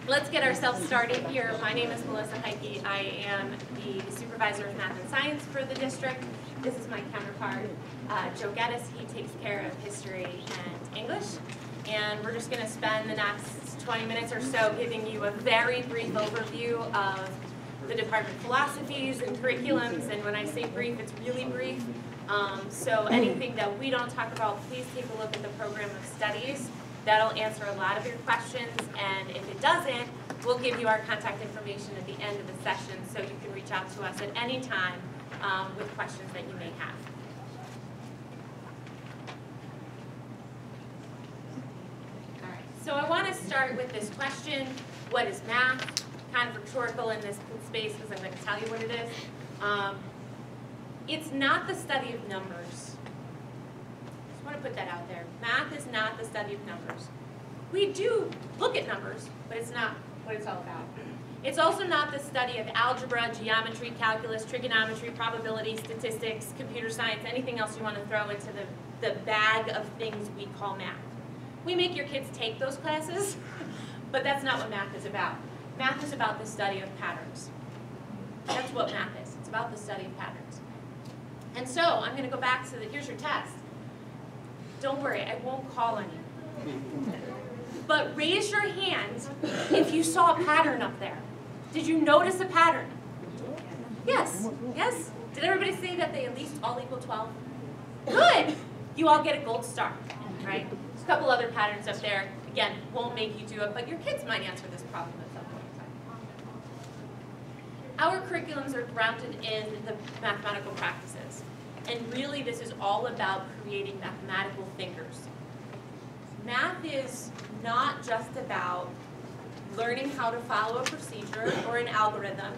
Let's get ourselves started here. My name is Melissa Heike. I am the supervisor of math and science for the district. This is my counterpart, Joe Geddes. He takes care of history and English. And we're just going to spend the next 20 minutes or so giving you a very brief overview of the department philosophies and curriculums. And when I say brief, it's really brief. So anything that we don't talk about, please take a look at the program of studies. That'll answer a lot of your questions, and if it doesn't, we'll give you our contact information at the end of the session so you can reach out to us at any time with questions that you may have. All right, so I want to start with this question: what is math? Kind of rhetorical in this space because I'm going to tell you what it is. It's not the study of numbers. I want to put that out there. Math is not the study of numbers. We do look at numbers, but it's not what it's all about. It's also not the study of algebra, geometry, calculus, trigonometry, probability, statistics, computer science, anything else you want to throw into the bag of things we call math. We make your kids take those classes, but that's not what math is about. Math is about the study of patterns. That's what math is. It's about the study of patterns. And so I'm going to go back to here's your test. Don't worry, I won't call on you. But raise your hand if you saw a pattern up there. Did you notice a pattern? Yes. Yes? Did everybody say that they at least all equal 12? Good. You all get a gold star, right? There's a couple other patterns up there. Again, won't make you do it, but your kids might answer this problem at some point in time. Our curriculums are grounded in the mathematical practices. And really, this is all about creating mathematical thinkers. Math is not just about learning how to follow a procedure or an algorithm,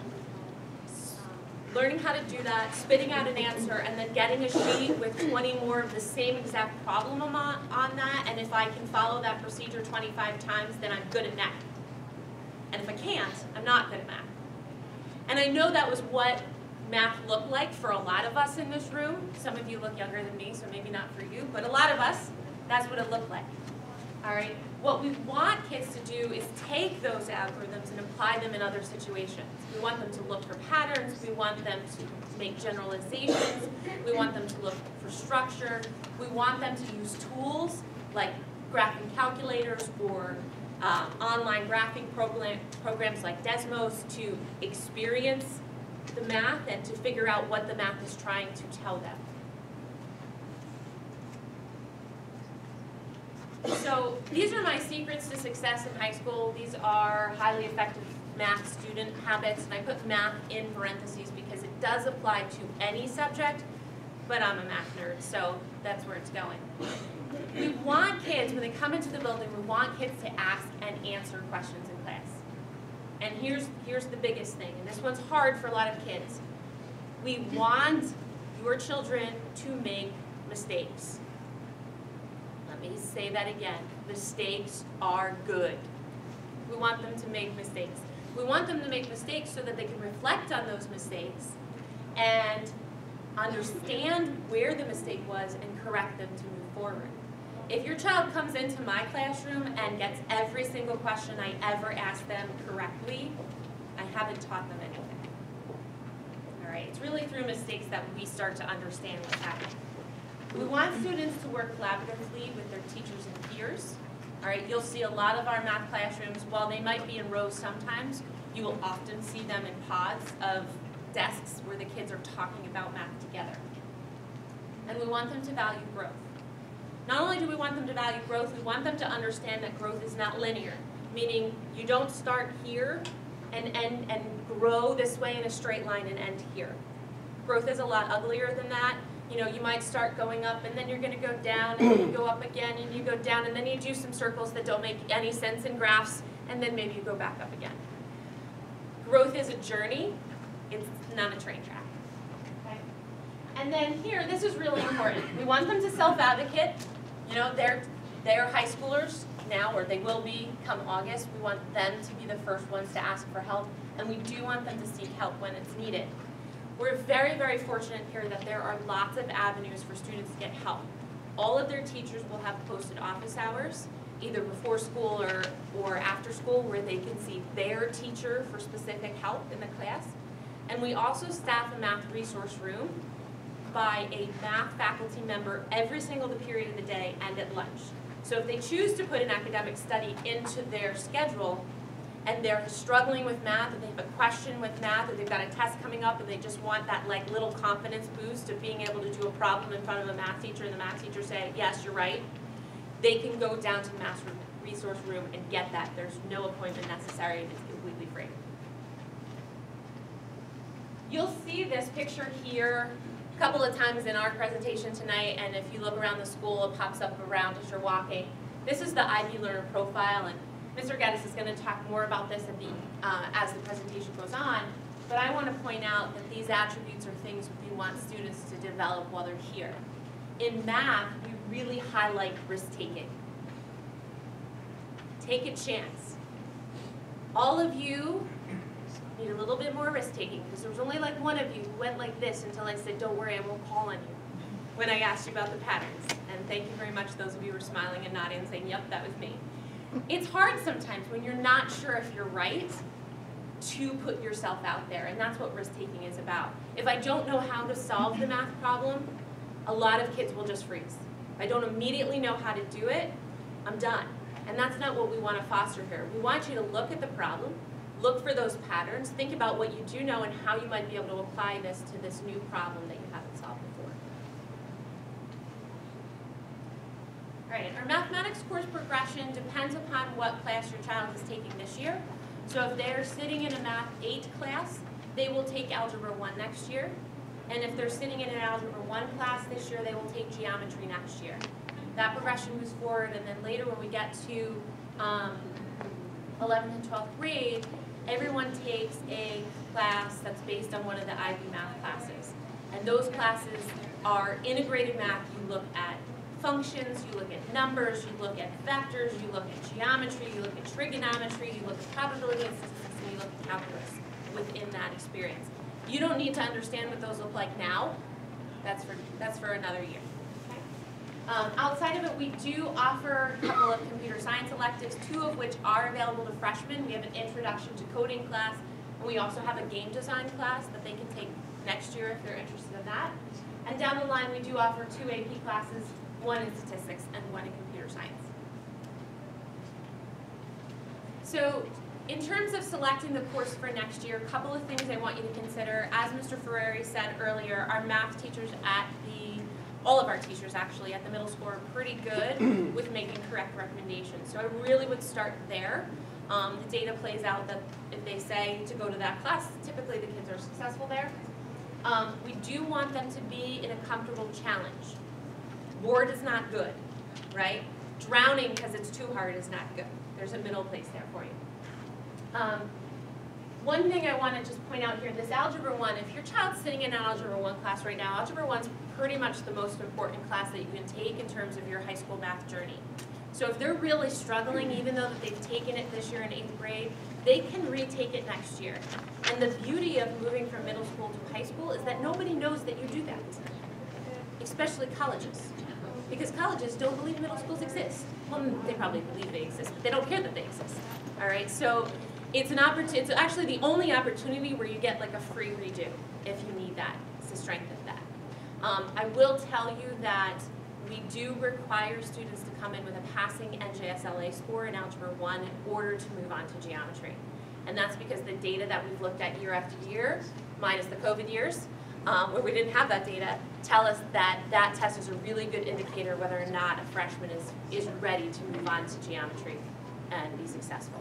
learning how to do that, spitting out an answer, and then getting a sheet with 20 more of the same exact problem on that, and if I can follow that procedure 25 times, then I'm good at math. And if I can't, I'm not good at math. And I know that was what math looked like for a lot of us in this room. Some of you look younger than me, so maybe not for you, but a lot of us, that's what it looked like. All right? What we want kids to do is take those algorithms and apply them in other situations. We want them to look for patterns. We want them to make generalizations. We want them to look for structure. We want them to use tools like graphing calculators or online graphing programs like Desmos to experience the math and to figure out what the math is trying to tell them. So these are my secrets to success in high school. These are highly effective math student habits, and I put math in parentheses because it does apply to any subject, but I'm a math nerd, so that's where it's going. We want kids, when they come into the building, we want kids to ask and answer questions in class. And here's the biggest thing, and this one's hard for a lot of kids. We want your children to make mistakes. Let me say that again. Mistakes are good. We want them to make mistakes. We want them to make mistakes so that they can reflect on those mistakes and understand where the mistake was and correct them to move forward. If your child comes into my classroom and gets every single question I ever ask them correctly, I haven't taught them anything. All right, it's really through mistakes that we start to understand what's happening. We want students to work collaboratively with their teachers and peers. All right, you'll see a lot of our math classrooms, while they might be in rows sometimes, you will often see them in pods of desks where the kids are talking about math together. And we want them to value growth. Not only do we want them to value growth, we want them to understand that growth is not linear, meaning you don't start here and grow this way in a straight line and end here. Growth is a lot uglier than that. You know, you might start going up and then you're going to go down and then you go up again and you go down and then you do some circles that don't make any sense in graphs and then maybe you go back up again. Growth is a journey. It's not a train track. Okay? And then here, this is really important. We want them to self-advocate. You know, they're high schoolers now, or they will be come August. We want them to be the first ones to ask for help, and we do want them to seek help when it's needed. We're very, very fortunate here that there are lots of avenues for students to get help. All of their teachers will have posted office hours, either before school or after school, where they can see their teacher for specific help in the class. And we also staff a math resource room by a math faculty member every single period of the day and at lunch. So if they choose to put an academic study into their schedule and they're struggling with math, or they have a question with math, or they've got a test coming up and they just want that like little confidence boost of being able to do a problem in front of a math teacher and the math teacher say, yes, you're right, they can go down to the math resource room and get that. There's no appointment necessary and it's completely free. You'll see this picture here a couple of times in our presentation tonight, and if you look around the school, it pops up around as you're walking. This is the IB Learner Profile, and Mr. Geddes is going to talk more about this at as the presentation goes on, but I want to point out that these attributes are things we want students to develop while they're here. In math, we really highlight risk-taking. Take a chance. All of you need a little bit more risk-taking, because there was only like one of you who went like this until I said, don't worry, I won't call on you, when I asked you about the patterns. And thank you very much, those of you who were smiling and nodding and saying, yep, that was me. It's hard sometimes when you're not sure if you're right to put yourself out there, and that's what risk-taking is about. If I don't know how to solve the math problem, a lot of kids will just freeze. If I don't immediately know how to do it, I'm done. And that's not what we want to foster here. We want you to look at the problem, look for those patterns, think about what you do know and how you might be able to apply this to this new problem that you haven't solved before. All right, our mathematics course progression depends upon what class your child is taking this year. So if they're sitting in a Math 8 class, they will take Algebra 1 next year. And if they're sitting in an Algebra 1 class this year, they will take Geometry next year. That progression moves forward, and then later when we get to 11th and 12th grade, everyone takes a class that's based on one of the IB math classes. And those classes are integrated math. You look at functions, you look at numbers, you look at vectors, you look at geometry, you look at trigonometry, you look at probability and statistics, and you look at calculus within that experience. You don't need to understand what those look like now. That's for another year. Okay? Outside of it, we do offer a couple of computer science electives, 2 of which are available to freshmen. We have an introduction to coding class, and we also have a game design class that they can take next year if they're interested in that. And down the line, we do offer 2 AP classes, 1 in statistics and 1 in computer science. So in terms of selecting the course for next year, a couple of things I want you to consider. As Mr. Ferrari said earlier, our math teachers at all of our teachers actually at the middle school are pretty good with making correct recommendations. So I really would start there. The data plays out that if they say to go to that class, typically the kids are successful there. We do want them to be in a comfortable challenge. Bored is not good, right? Drowning because it's too hard is not good. There's a middle place there for you. One thing I want to just point out here, this Algebra 1, if your child's sitting in an Algebra 1 class right now, Algebra 1's pretty much the most important class that you can take in terms of your high school math journey. So if they're really struggling, even though that they've taken it this year in 8th grade, they can retake it next year. And the beauty of moving from middle school to high school is that nobody knows that you do that, especially colleges. Because colleges don't believe middle schools exist. Well, they probably believe they exist, but they don't care that they exist. All right, so it's an opportunity. It's actually the only opportunity where you get like a free redo if you need that to strengthen that. I will tell you that we do require students to come in with a passing NJSLA score in Algebra 1 in order to move on to geometry. And that's because the data that we've looked at year after year, minus the COVID years, where we didn't have that data, tell us that that test is a really good indicator whether or not a freshman is ready to move on to geometry and be successful.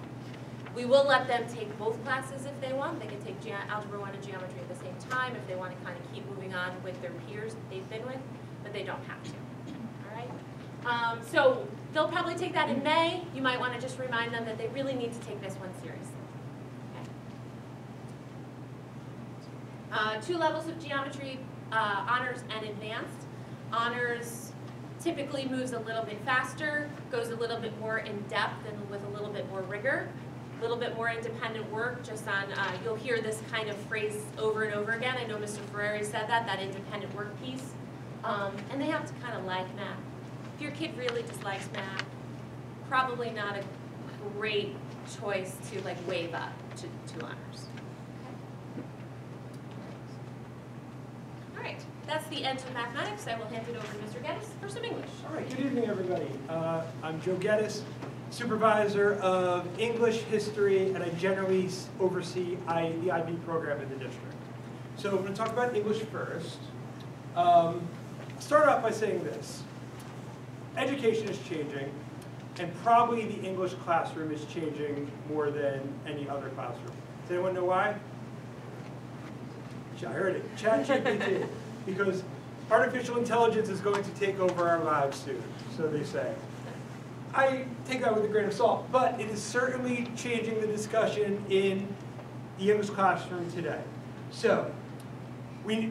We will let them take both classes if they want. They can take Algebra 1 and Geometry at the same time if they want to kind of keep moving on with their peers that they've been with, but they don't have to. All right? So they'll probably take that in May. You might want to just remind them that they really need to take this one seriously. Okay. 2 levels of geometry, honors and advanced. Honors typically moves a little bit faster, goes a little bit more in depth and with a little bit more rigor. A little bit more independent work just on, you'll hear this kind of phrase over and over again. I know Mr. Ferrari said that independent work piece. And they have to kind of like math. If your kid really dislikes math, probably not a great choice to like wave up to honors. All right, that's the end of mathematics. I will hand it over to Mr. Geddes for some English. All right, good evening, everybody. I'm Joe Geddes, supervisor of English, history, and I generally oversee the IB program in the district. So I'm going to talk about English first. I'll start off by saying this. Education is changing, and probably the English classroom is changing more than any other classroom. Does anyone know why? I heard it, ChatGPT. Because artificial intelligence is going to take over our lives soon, so they say. I take that with a grain of salt, but it is certainly changing the discussion in the English classroom today. So,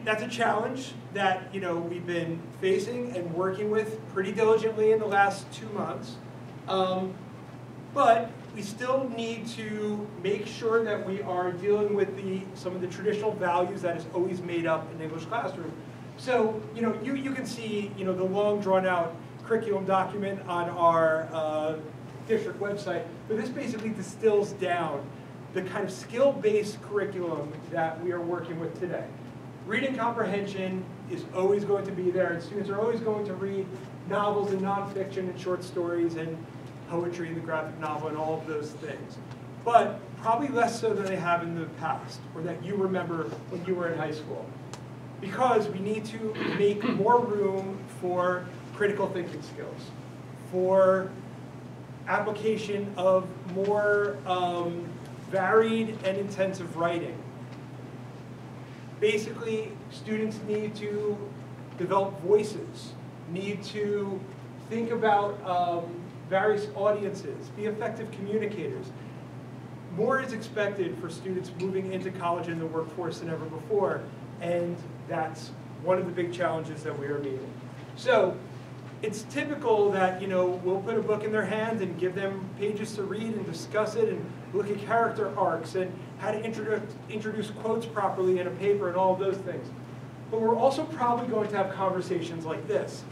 that's a challenge that we've been facing and working with pretty diligently in the last 2 months. But we still need to make sure that we are dealing with some of the traditional values that is always made up in the English classroom. So, you can see, the long drawn out curriculum document on our district website, but this basically distills down the kind of skill-based curriculum that we are working with today. Reading comprehension is always going to be there, and students are always going to read novels and nonfiction and short stories and poetry and the graphic novel and all of those things. But probably less so than they have in the past, or that you remember when you were in high school. Because we need to make more room for critical thinking skills, for application of more varied and intensive writing. Basically, students need to develop voices, need to think about various audiences, be effective communicators. More is expected for students moving into college and the workforce than ever before, and that's one of the big challenges that we are meeting. So it's typical that we'll put a book in their hand and give them pages to read and discuss it and look at character arcs and how to introduce quotes properly in a paper and all of those things. But we're also probably going to have conversations like this.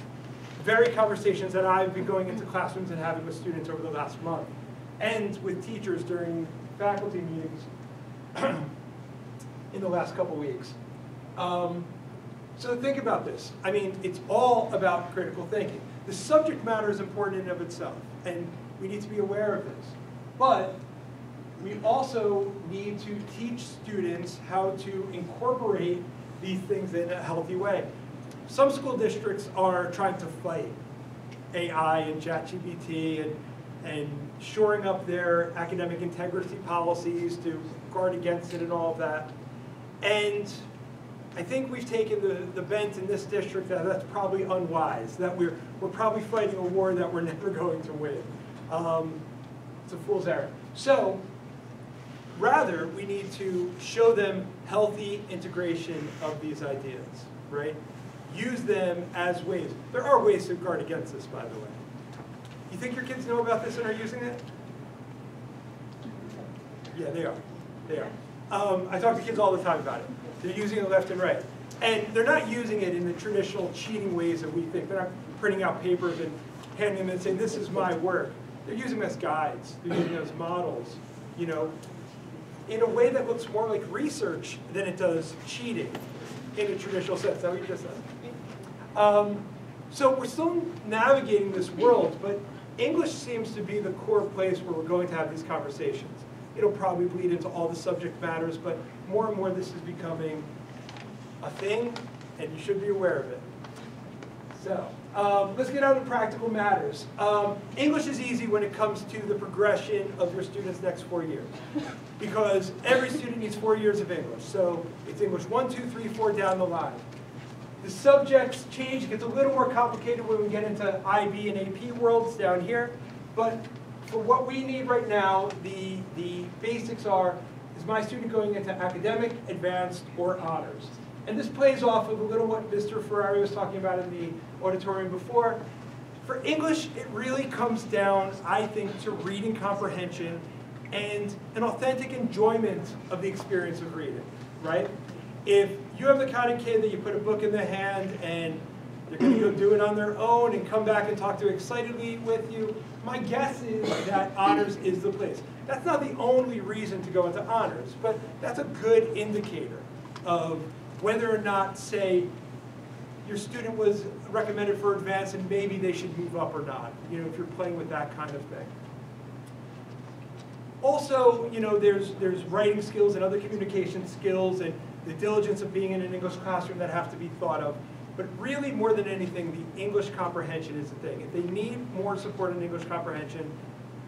Very conversations that I've been going into classrooms and having with students over the last month, and with teachers during faculty meetings in the last couple weeks. So think about this. I mean, it's all about critical thinking. The subject matter is important in and of itself, and we need to be aware of this. But we also need to teach students how to incorporate these things in a healthy way. Some school districts are trying to fight AI and ChatGPT and shoring up their academic integrity policies to guard against it and all of that. And I think we've taken the bent in this district that that's probably unwise, that we're probably fighting a war that we're never going to win. It's a fool's errand. So rather, we need to show them healthy integration of these ideas, right? Use them as ways. There are ways to guard against this, by the way. You think your kids know about this and are using it? Yeah, they are. They are. I talk to kids all the time about it. They're using it left and right. And they're not using it in the traditional cheating ways that we think. They're not printing out papers and handing them and saying, this is my work. They're using them as guides. They're using them as models, in a way that looks more like research than it does cheating in a traditional sense. Is that what you just said? So we're still navigating this world, but English seems to be the core place where we're going to have these conversations. It'll probably bleed into all the subject matters, but more and more this is becoming a thing, and you should be aware of it. So let's get on to practical matters. English is easy when it comes to the progression of your students' next 4 years, because every student needs 4 years of English. So it's English 1, 2, 3, 4 down the line. The subjects change. It gets a little more complicated when we get into IB and AP worlds down here. But for what we need right now, the basics are, is my student going into academic, advanced, or honors? And this plays off of a little what Mr. Ferrari was talking about in the auditorium before. For English, it really comes down, I think, to reading comprehension and an authentic enjoyment of the experience of reading, right? If you have the kind of kid that you put a book in their hand and They're going to go do it on their own and come back and talk to you excitedly with you. My guess is that honors is the place. That's not the only reason to go into honors, but that's a good indicator of whether or not, say, your student was recommended for advanced and maybe they should move up or not, you know, if you're playing with that kind of thing. Also, you know, there's writing skills and other communication skills and the diligence of being in an English classroom that have to be thought of. But really, more than anything, the English comprehension is the thing. If they need more support in English comprehension,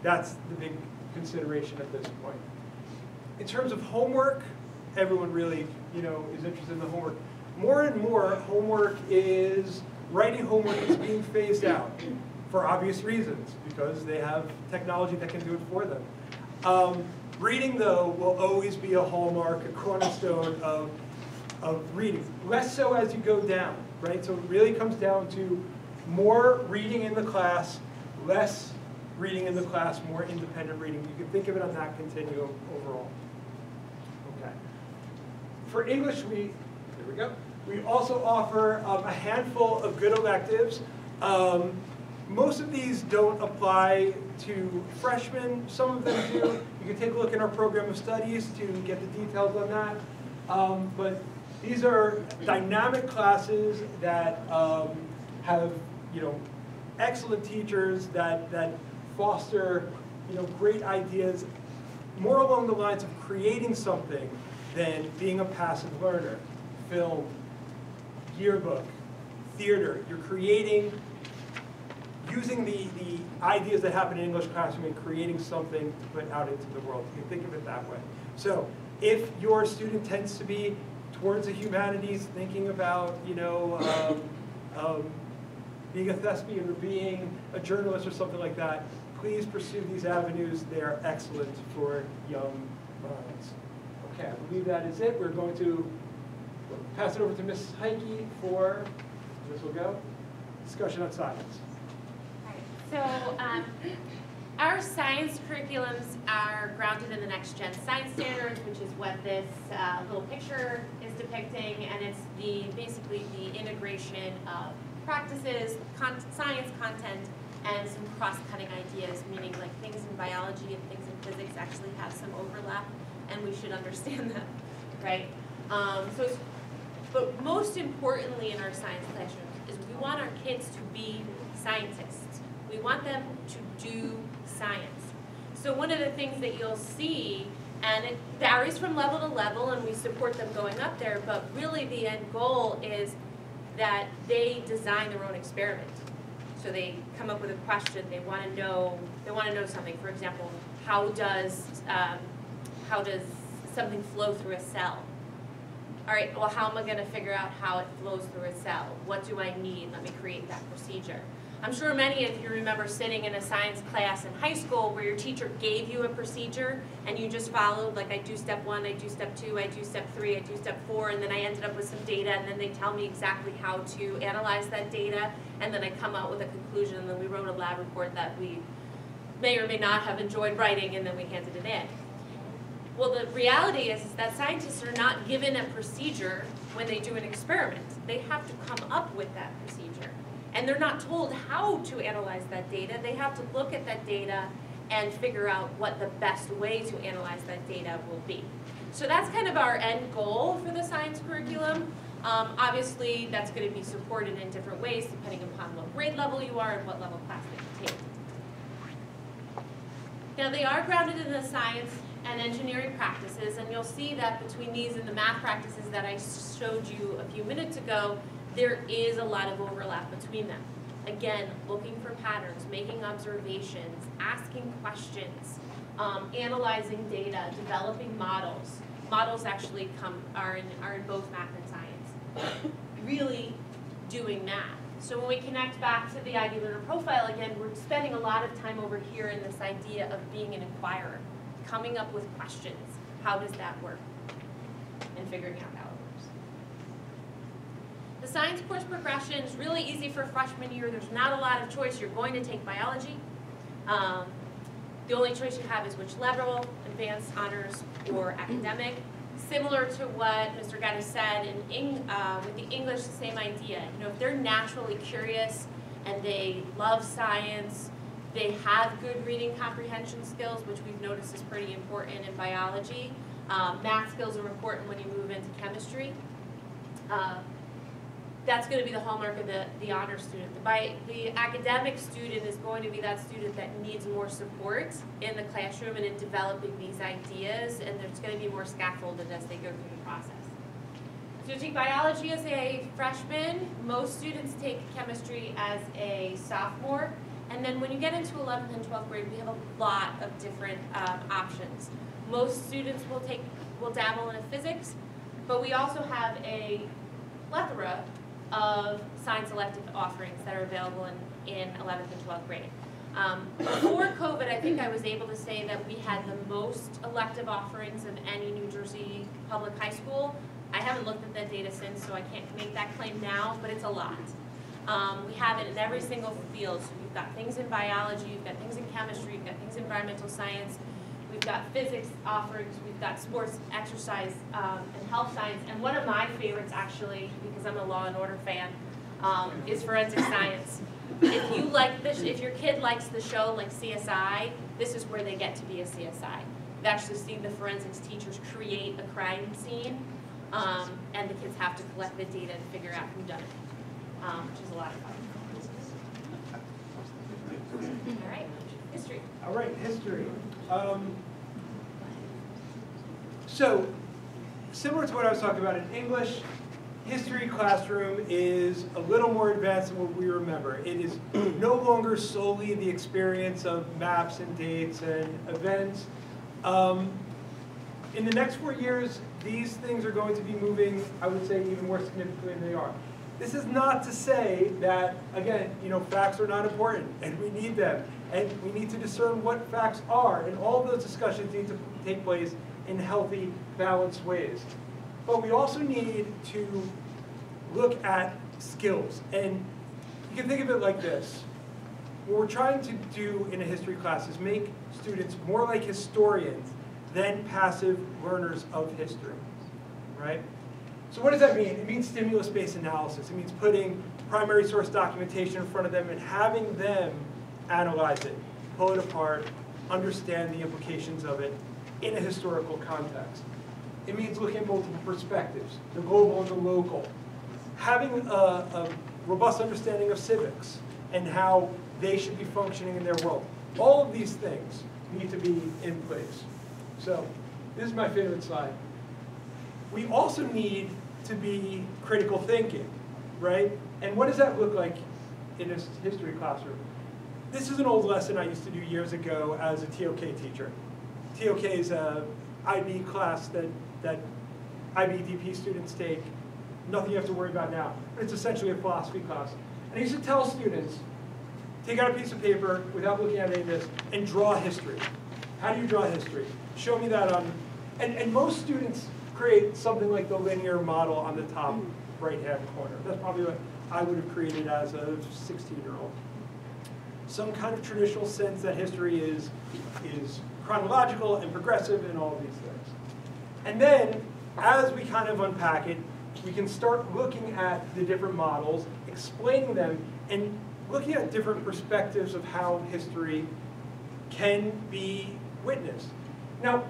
that's the big consideration at this point. In terms of homework, everyone really, you know, is interested in the homework. More and more, writing homework is being phased out for obvious reasons, because they have technology that can do it for them. Reading, though, will always be a hallmark, a cornerstone of reading. Less so as you go down, right? So it really comes down to more reading in the class, less reading in the class, more independent reading. You can think of it on that continuum overall. Okay. For English, here we go. We also offer a handful of good electives. Most of these don't apply to freshmen. Some of them do. You can take a look in our program of studies to get the details on that. But these are dynamic classes that have, you know, excellent teachers that foster, you know, great ideas, more along the lines of creating something than being a passive learner. Film, yearbook, theater. You're creating, using the ideas that happen in English classroom and creating something to put out into the world. You can think of it that way. So if your student tends to be towards the humanities, thinking about, you know, being a thespian or being a journalist or something like that, please pursue these avenues. They are excellent for young minds. Okay, I believe that is it. We're going to pass it over to Ms. Heike for, this will go, discussion on science. So our science curriculums are grounded in the next gen science standards, which is what this little picture is depicting, and it's basically the integration of practices, science content, and some cross-cutting ideas, meaning like things in biology and things in physics actually have some overlap, and we should understand them, right? But most importantly in our science classrooms is we want our kids to be scientists. We want them to do science. So one of the things that you'll see, and it varies from level to level, and we support them going up there, but really the end goal is that they design their own experiment. So they come up with a question, they want to know something. For example, how does something flow through a cell? All right, well, how am I going to figure out how it flows through a cell? What do I need? Let me create that procedure. I'm sure many of you remember sitting in a science class in high school where your teacher gave you a procedure and you just followed, like I do step 1, I do step 2, I do step 3, I do step 4, and then I ended up with some data, and then they tell me exactly how to analyze that data, and then I come out with a conclusion, and then we wrote a lab report that we may or may not have enjoyed writing, and then we handed it in. Well, the reality is that scientists are not given a procedure when they do an experiment. They have to come up with that procedure. And they're not told how to analyze that data. They have to look at that data and figure out what the best way to analyze that data will be. So that's kind of our end goal for the science curriculum. Obviously, that's going to be supported in different ways depending upon what grade level you are and what level class that you take. Now, they are grounded in the science and engineering practices, and you'll see that between these and the math practices that I showed you a few minutes ago, there is a lot of overlap between them. Again, looking for patterns, making observations, asking questions, analyzing data, developing models. Models actually are in both math and science. Really doing math. So when we connect back to the IB Learner Profile again, we're spending a lot of time over here in this idea of being an inquirer, coming up with questions. How does that work? And figuring out how it works. The science course progression is really easy for freshman year. There's not a lot of choice. You're going to take biology. The only choice you have is which level, advanced, honors, or academic. similar to what Mr. Gaddis said, with the English, the same idea. You know, if they're naturally curious and they love science, they have good reading comprehension skills, which we've noticed is pretty important in biology. Math skills are important when you move into chemistry. That's going to be the hallmark of the honor student. The academic student is going to be that student that needs more support in the classroom and in developing these ideas, and there's going to be more scaffolded as they go through the process. So you take biology as a freshman, most students take chemistry as a sophomore, and then when you get into 11th and 12th grade, we have a lot of different options. Most students will dabble in physics, but we also have a plethora of science elective offerings that are available in 11th and 12th grade. Before COVID, I think I was able to say that we had the most elective offerings of any New Jersey public high school. I haven't looked at that data since, so I can't make that claim now, but it's a lot. We have it in every single field. So we've got things in biology, we've got things in chemistry, we've got things in environmental science, we've got physics offerings, we've got sports, exercise, and health science. And one of my favorites, actually, because I'm a Law and Order fan, is forensic science. If you like this, if your kid likes the show like CSI, this is where they get to be a CSI. We've actually seen the forensics teachers create a crime scene, and the kids have to collect the data and figure out who done it, which is a lot of fun. All right, history. All right, history. So, similar to what I was talking about in English, history classroom is a little more advanced than what we remember. It is no longer solely the experience of maps and dates and events. In the next 4 years, these things are going to be moving, I would say, even more significantly than they are. This is not to say that, again, facts are not important, and we need them, and we need to discern what facts are, and all of those discussions need to take place in healthy, balanced ways. But we also need to look at skills, and you can think of it like this. What we're trying to do in a history class is make students more like historians than passive learners of history, right? So what does that mean? It means stimulus-based analysis. It means putting primary source documentation in front of them and having them analyze it, pull it apart, understand the implications of it in a historical context. It means looking at multiple perspectives, the global and the local. Having a robust understanding of civics and how they should be functioning in their world. All of these things need to be in place. So this is my favorite slide. We also need to be critical thinking, right? And what does that look like in a history classroom? This is an old lesson I used to do years ago as a TOK teacher. TOK is a IB class that IB-DP students take. Nothing you have to worry about now. But it's essentially a philosophy class. And I used to tell students, take out a piece of paper without looking at any of this and draw history. How do you draw history? Show me that on, and most students create something like the linear model on the top right-hand corner. That's probably what I would have created as a 16-year-old. Some kind of traditional sense that history is chronological and progressive and all of these things. And then, as we kind of unpack it, we can start looking at the different models, explaining them, and looking at different perspectives of how history can be witnessed. Now,